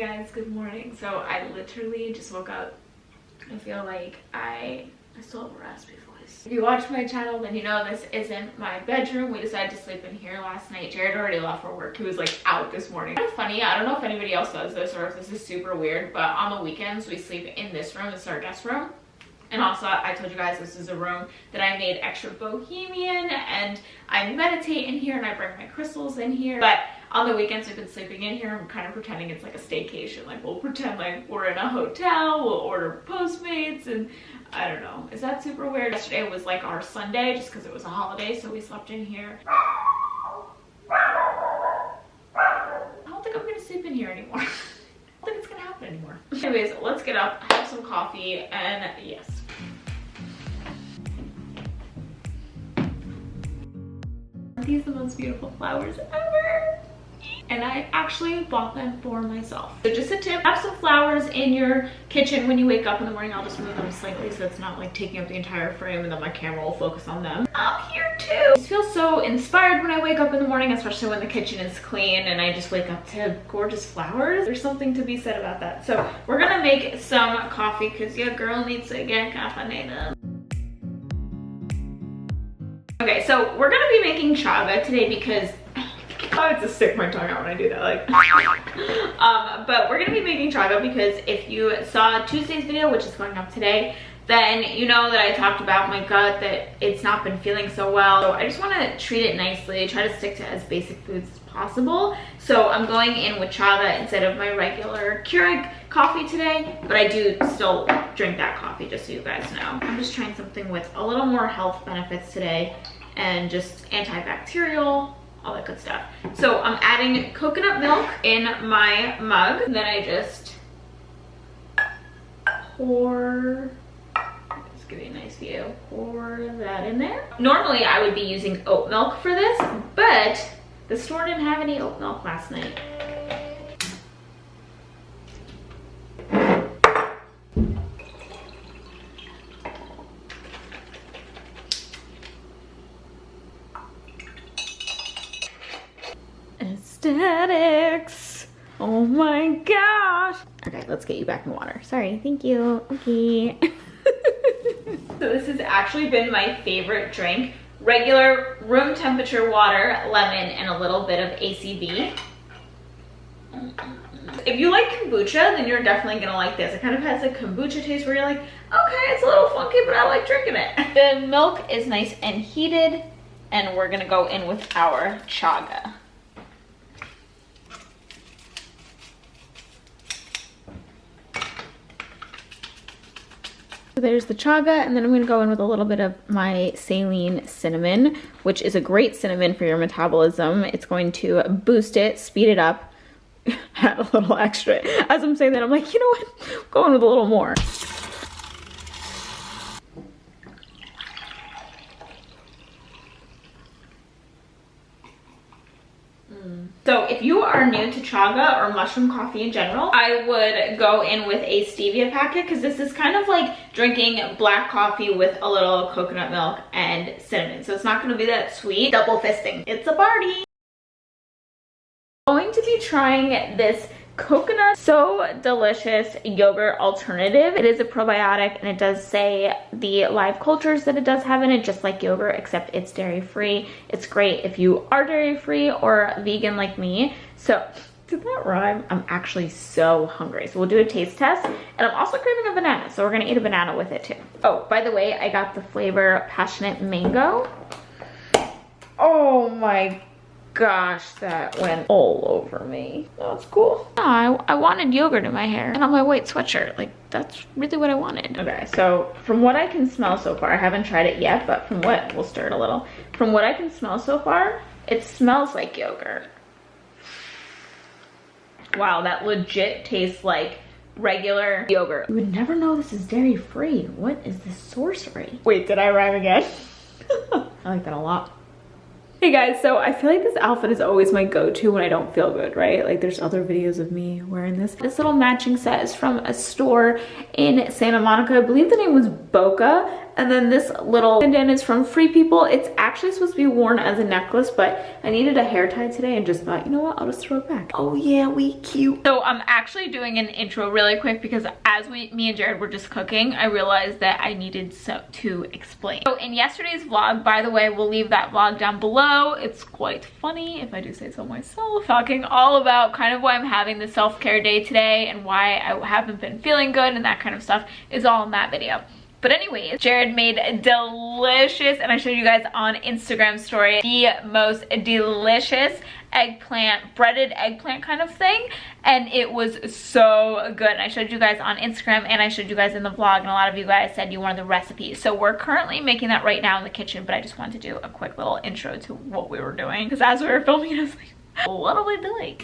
guys, good morning. So I literally just woke up. I feel like I still have a raspy voice. If you watch my channel, then you know this isn't my bedroom. We decided to sleep in here last night. Jared already left for work. He was like out this morning. Kind of funny, I don't know if anybody else does this or if this is super weird, but on the weekends we sleep in this room. It's our guest room. And also, I told you guys this is a room that I made extra bohemian, and I meditate in here and I bring my crystals in here. But on the weekends we've been sleeping in here and we're kind of pretending it's like a staycation. Like we'll pretend like we're in a hotel, we'll order Postmates, and I don't know. Is that super weird? Yesterday was like our Sunday just because it was a holiday, so we slept in here. I don't think I'm gonna sleep in here anymore. I don't think it's gonna happen anymore. Anyways, let's get up, have some coffee, and yes. These are the most beautiful flowers ever. And I actually bought them for myself. So just a tip, have some flowers in your kitchen when you wake up in the morning. I'll just move them slightly so it's not like taking up the entire frame, and then my camera will focus on them. Up here too. I just feel so inspired when I wake up in the morning, especially when the kitchen is clean and I just wake up to gorgeous flowers. There's something to be said about that. So we're gonna make some coffee because your girl needs to get caffeinated. Okay, so we're gonna be making chaga today because I have to stick my tongue out when I do that, like. But we're gonna be making chaga because if you saw Tuesday's video, which is going up today, then you know that I talked about my gut, that it's not been feeling so well. So I just want to treat it nicely, try to stick to as basic foods as possible. So I'm going in with chaga instead of my regular Keurig coffee today, but I do still drink that coffee, just so you guys know. I'm just trying something with a little more health benefits today and just antibacterial, all that good stuff. So I'm adding coconut milk in my mug. Then I just pour, let's give you a nice view, pour that in there. Normally I would be using oat milk for this, but the store didn't have any oat milk last night. Aesthetics. Oh my gosh. Okay, let's get you back in water. Sorry, thank you. Okay. So this has actually been my favorite drink. Regular room temperature water, lemon, and a little bit of ACV. If you like kombucha, then you're definitely gonna like this. It kind of has a kombucha taste where you're like, okay, it's a little funky, but I like drinking it. The milk is nice and heated, and we're gonna go in with our chaga. So there's the chaga, and then I'm going to go in with a little bit of my saline cinnamon, which is a great cinnamon for your metabolism. It's going to boost it, speed it up, add a little extra. As I'm saying that, I'm like, you know what? I'm going with a little more. So if you are new to chaga or mushroom coffee in general, I would go in with a stevia packet because this is kind of like drinking black coffee with a little coconut milk and cinnamon. So it's not going to be that sweet. Double fisting. It's a party. I'm going to be trying this coconut so delicious yogurt alternative. It is a probiotic, and it does say the live cultures that it does have in it, just like yogurt, except it's dairy free. It's great if you are dairy free or vegan like me. So did that rhyme? I'm actually so hungry. So we'll do a taste test, and I'm also craving a banana, so we're gonna eat a banana with it too. Oh, by the way, I got the flavor passionate mango. Oh my gosh, that went all over me. That's cool. Oh, I wanted yogurt in my hair and on my white sweatshirt. Like, that's really what I wanted. Okay, so from what I can smell so far, I haven't tried it yet, but from what, we'll stir it a little. From what I can smell so far, it smells like yogurt. Wow, that legit tastes like regular yogurt. You would never know this is dairy free. What is this sorcery? Wait, did I rhyme again? I like that a lot. Hey guys, so I feel like this outfit is always my go-to when I don't feel good, right? Like there's other videos of me wearing this. This little matching set is from a store in Santa Monica. I believe the name was Boca, And then this little pendant is from Free People. It's actually supposed to be worn as a necklace, but I needed a hair tie today and just thought, you know what, I'll just throw it back. Oh yeah, we cute. So I'm actually doing an intro really quick because as me and Jared were just cooking, I realized that I needed to explain. So in yesterday's vlog, by the way, we'll leave that vlog down below. It's quite funny, if I do say so myself, talking all about kind of why I'm having the self-care day today and why I haven't been feeling good and that kind of stuff is all in that video. But anyways, Jared made delicious, and I showed you guys on Instagram story, the most delicious eggplant, breaded eggplant kind of thing. And it was so good. I showed you guys on Instagram and I showed you guys in the vlog, and a lot of you guys said you wanted the recipe. So we're currently making that right now in the kitchen, but I just wanted to do a quick little intro to what we were doing. Because as we were filming, I was like, what are we doing?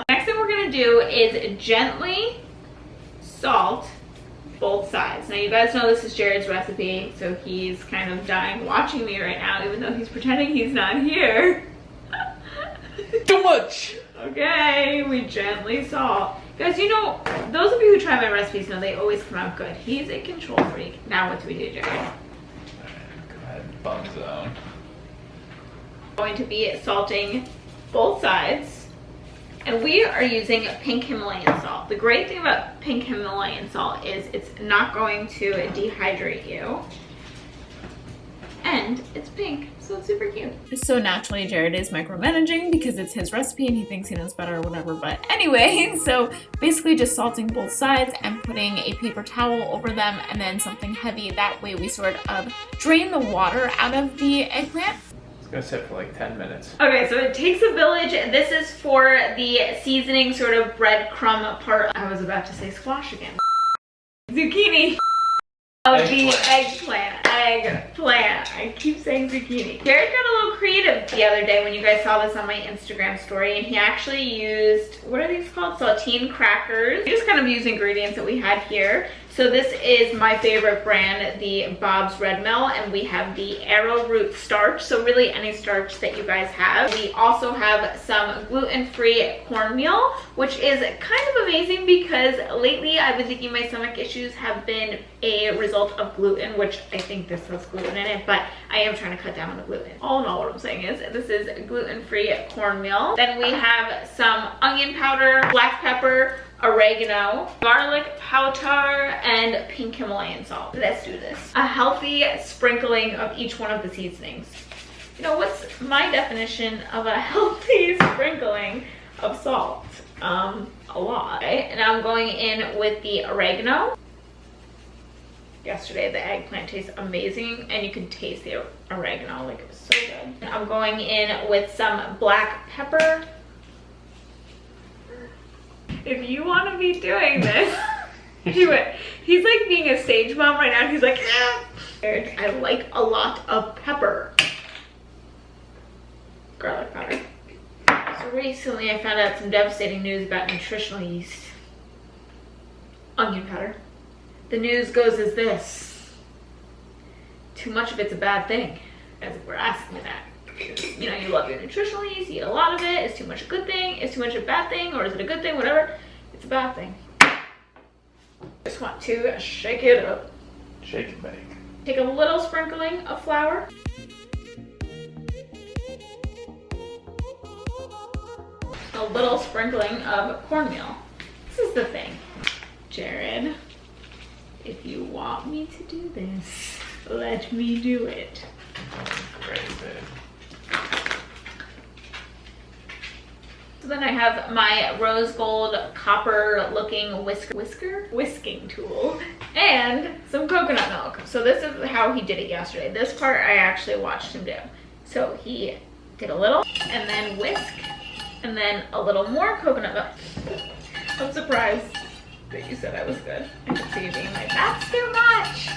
Next thing we're gonna do is gently salt both sides. Now you guys know this is Jared's recipe, so he's kind of dying watching me right now, even though he's pretending he's not here. Too much! Okay, we gently salt. Guys, you know, those of you who try my recipes know they always come out good. He's a control freak. Now what do we do, Jared? Alright, go ahead, bum zone. Going to be salting both sides, and we are using pink Himalayan salt. The great thing about pink Himalayan salt is it's not going to dehydrate you, and it's pink, so it's super cute. So naturally Jared is micromanaging because it's his recipe and he thinks he knows better or whatever, but anyway, so basically just salting both sides and putting a paper towel over them and then something heavy. That way we sort of drain the water out of the eggplant. Gonna sit for like 10 minutes. Okay, so it takes a village. This is for the seasoning sort of breadcrumb part. I was about to say squash again. Zucchini. Of the eggplant. I keep saying zucchini. Jared got a little creative the other day when you guys saw this on my Instagram story, and he actually used, what are these called? Saltine crackers. We just kind of used ingredients that we had here. So this is my favorite brand, the Bob's Red Mill, and we have the arrowroot starch, so really any starch that you guys have. We also have some gluten-free cornmeal, which is kind of amazing because lately I've been thinking my stomach issues have been a result of gluten, which I think this has gluten in it, but I am trying to cut down on the gluten. All in all, what I'm saying is this is gluten-free cornmeal. Then we have some onion powder, black pepper, oregano, garlic powder, and pink Himalayan salt. Let's do this. A healthy sprinkling of each one of the seasonings. You know, what's my definition of a healthy sprinkling of salt? A lot. Okay, and I'm going in with the oregano. Yesterday the eggplant tastes amazing and you can taste the oregano, like it was so good. And I'm going in with some black pepper. If you want to be doing this, do it. He's like being a stage mom right now. He's like, I like a lot of pepper. Garlic powder. So recently I found out some devastating news about nutritional yeast. Onion powder. The news goes as this: too much of it's a bad thing. As if we're asking me that. You know, you love your nutritional yeast, you eat a lot of it. Is too much a good thing? Is too much a bad thing? Or is it a good thing? Whatever. It's a bad thing. Just want to shake it up. Shake and bake. Take a little sprinkling of flour. A little sprinkling of cornmeal. This is the thing, Jared. If you want me to do this, let me do it. Great, babe. So then I have my rose gold copper looking whisking tool and some coconut milk. So this is how he did it yesterday. This part I actually watched him do. So he did a little and then whisk and then a little more coconut milk. I'm surprised that you said I was good. I could see you being like, that's too much.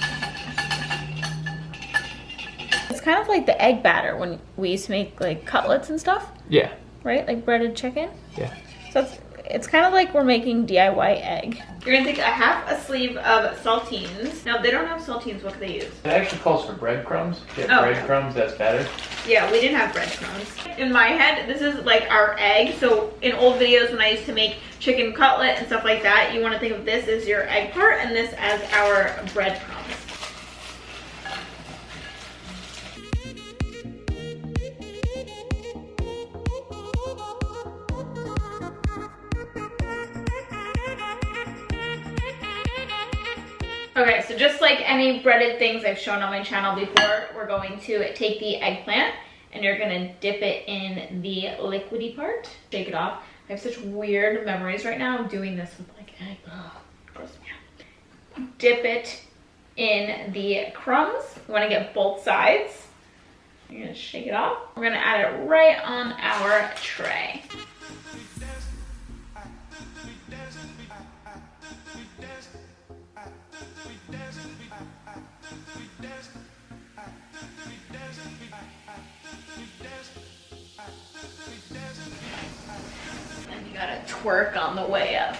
It's kind of like the egg batter when we used to make like cutlets and stuff. Yeah. Right? Like breaded chicken. Yeah. So it's it's kind of like we're making DIY egg. You're gonna take a half a sleeve of saltines. Now, if they don't have saltines, what can they use? It actually calls for breadcrumbs. If you have breadcrumbs, that's better. Yeah, we didn't have breadcrumbs. In my head, this is like our egg. So in old videos when I used to make chicken cutlet and stuff like that, you want to think of this as your egg part and this as our breadcrumbs. Okay, so just like any breaded things I've shown on my channel before, we're going to take the eggplant and you're gonna dip it in the liquidy part. Shake it off. I have such weird memories right now of doing this with like egg. Ugh, gross me out. Dip it in the crumbs. You wanna get both sides. You're gonna shake it off. We're gonna add it right on our tray. And you gotta twerk on the way up.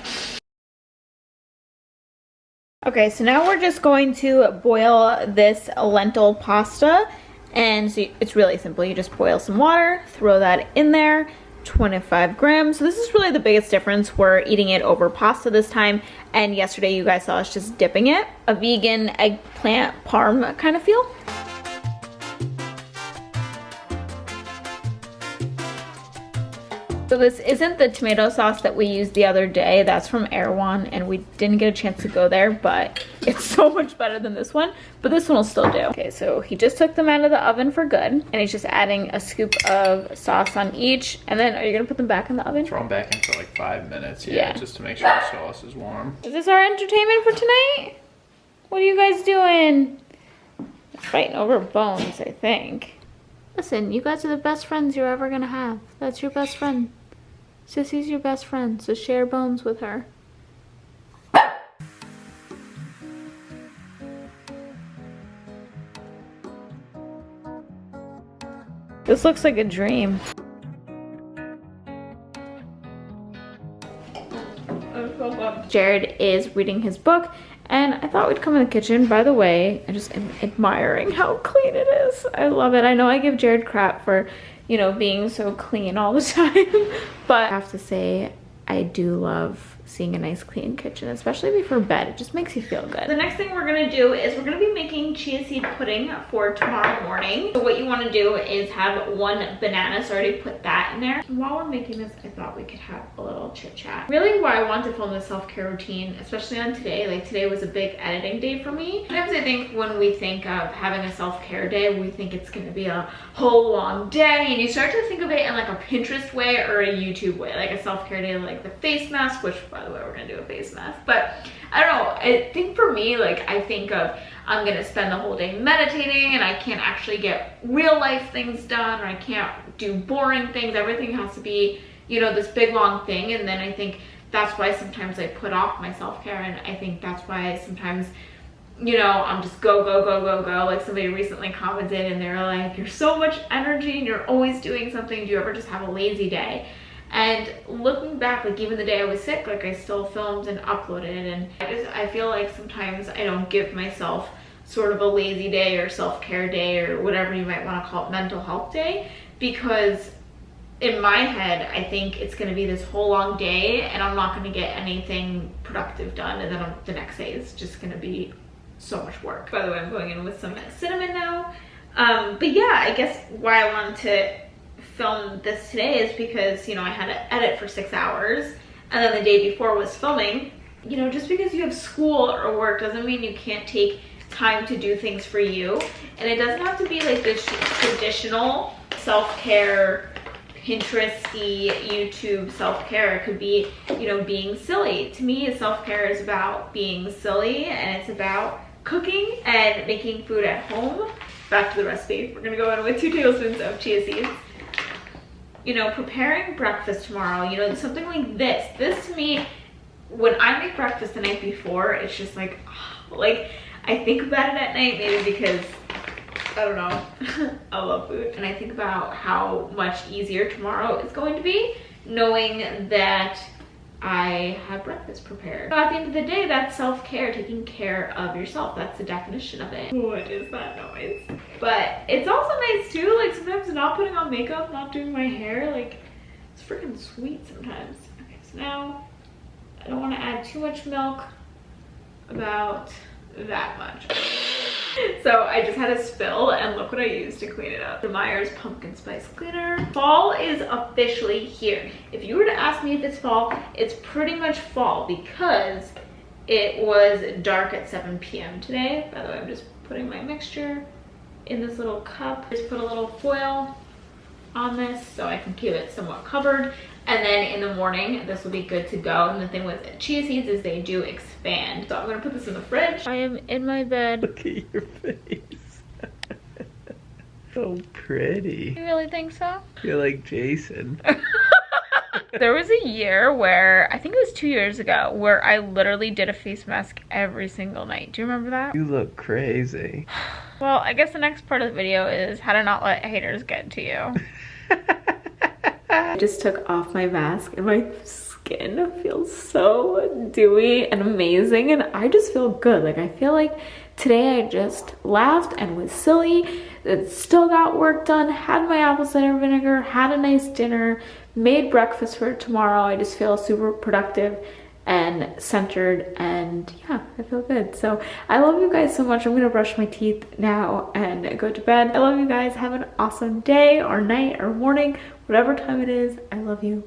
Okay, so now we're just going to boil this lentil pasta. And so it's really simple. You just boil some water, throw that in there, 25 grams. So this is really the biggest difference. We're eating it over pasta this time. And yesterday you guys saw us just dipping it. A vegan eggplant parm kind of feel. So this isn't the tomato sauce that we used the other day. That's from Erewhon, and we didn't get a chance to go there, but it's so much better than this one. But this one will still do. Okay, so he just took them out of the oven for good, and he's just adding a scoop of sauce on each. And then, are you gonna put them back in the oven? Throw them back in for like 5 minutes, yeah, just to make sure the sauce is warm. Is this our entertainment for tonight? What are you guys doing? They're fighting over bones, I think. Listen, you guys are the best friends you're ever gonna have. That's your best friend. Sissy's your best friend, so share bones with her. This looks like a dream. Jared is reading his book, and I thought we'd come in the kitchen. By the way, I just am admiring how clean it is. I love it. I know I give Jared crap for, you know, being so clean all the time, but I have to say I do love seeing a nice clean kitchen, especially before bed. It just makes you feel good. The next thing we're gonna do is we're gonna be making chia seed pudding for tomorrow morning. So what you wanna do is have 1 banana, so I already put that in there. And while we're making this, I thought we could have a little chit chat. Really why I want to film this self-care routine, especially on today, like today was a big editing day for me. Sometimes I think when we think of having a self-care day, we think it's gonna be a whole long day, and you start to think of it in like a Pinterest way or a YouTube way, like a self-care day, like the face mask, which by the way, we're gonna do a face mask. But I don't know, I think for me, like I think of I'm gonna spend the whole day meditating and I can't actually get real life things done, or I can't do boring things. Everything has to be, you know, this big long thing. And then I think that's why sometimes I put off my self-care, and I think that's why sometimes, you know, I'm just go, go, go, go, go. Like somebody recently commented and they're like, you're so much energy and you're always doing something. Do you ever just have a lazy day? And looking back, like even the day I was sick, like I still filmed and uploaded, and I feel like sometimes I don't give myself sort of a lazy day or self-care day or whatever you might want to call it, mental health day, because in my head, I think it's going to be this whole long day and I'm not going to get anything productive done, and then the next day is just going to be so much work. By the way, I'm going in with some cinnamon now. But yeah, I guess why I wanted to film this today is because, you know, I had to edit for 6 hours, and then the day before was filming. You know, just because you have school or work doesn't mean you can't take time to do things for you. And it doesn't have to be like this traditional self-care, Pinteresty, YouTube self-care. It could be, you know, being silly. To me, self-care is about being silly, and it's about cooking and making food at home. Back to the recipe. We're gonna go in with 2 tablespoons of chia seeds. You know, preparing breakfast tomorrow, you know, something like this. This to me, when I make breakfast the night before, it's just like, oh, like I think about it at night, maybe because, I don't know, I love food. And I think about how much easier tomorrow is going to be, knowing that I have breakfast prepared. So at the end of the day, that's self-care, taking care of yourself. That's the definition of it. What is that noise? But it's also nice too, like sometimes not putting on makeup, not doing my hair, like it's freaking sweet sometimes. Okay, so now I don't want to add too much milk, about that much. So I just had a spill and look what I used to clean it up. The Meyer's pumpkin spice cleaner. Fall is officially here. If you were to ask me if it's fall, it's pretty much fall because it was dark at 7 p.m. today. By the way, I'm just putting my mixture in this little cup. Just put a little foil on this so I can keep it somewhat covered. And then in the morning, this will be good to go. And the thing with chia seeds is they do expand. So I'm gonna put this in the fridge. I am in my bed. Look at your face. So pretty. You really think so? You're like Jason. There was a year where, I think it was 2 years ago, where I literally did a face mask every single night. Do you remember that? You look crazy. Well, I guess the next part of the video is how to not let haters get to you. I just took off my mask and my skin feels so dewy and amazing and I just feel good. Like I feel like today I just laughed and was silly, still got work done, had my apple cider vinegar, had a nice dinner, made breakfast for tomorrow. I just feel super productive and centered and yeah, I feel good. So I love you guys so much. I'm gonna brush my teeth now and go to bed. I love you guys. Have an awesome day or night or morning, whatever time it is. I love you.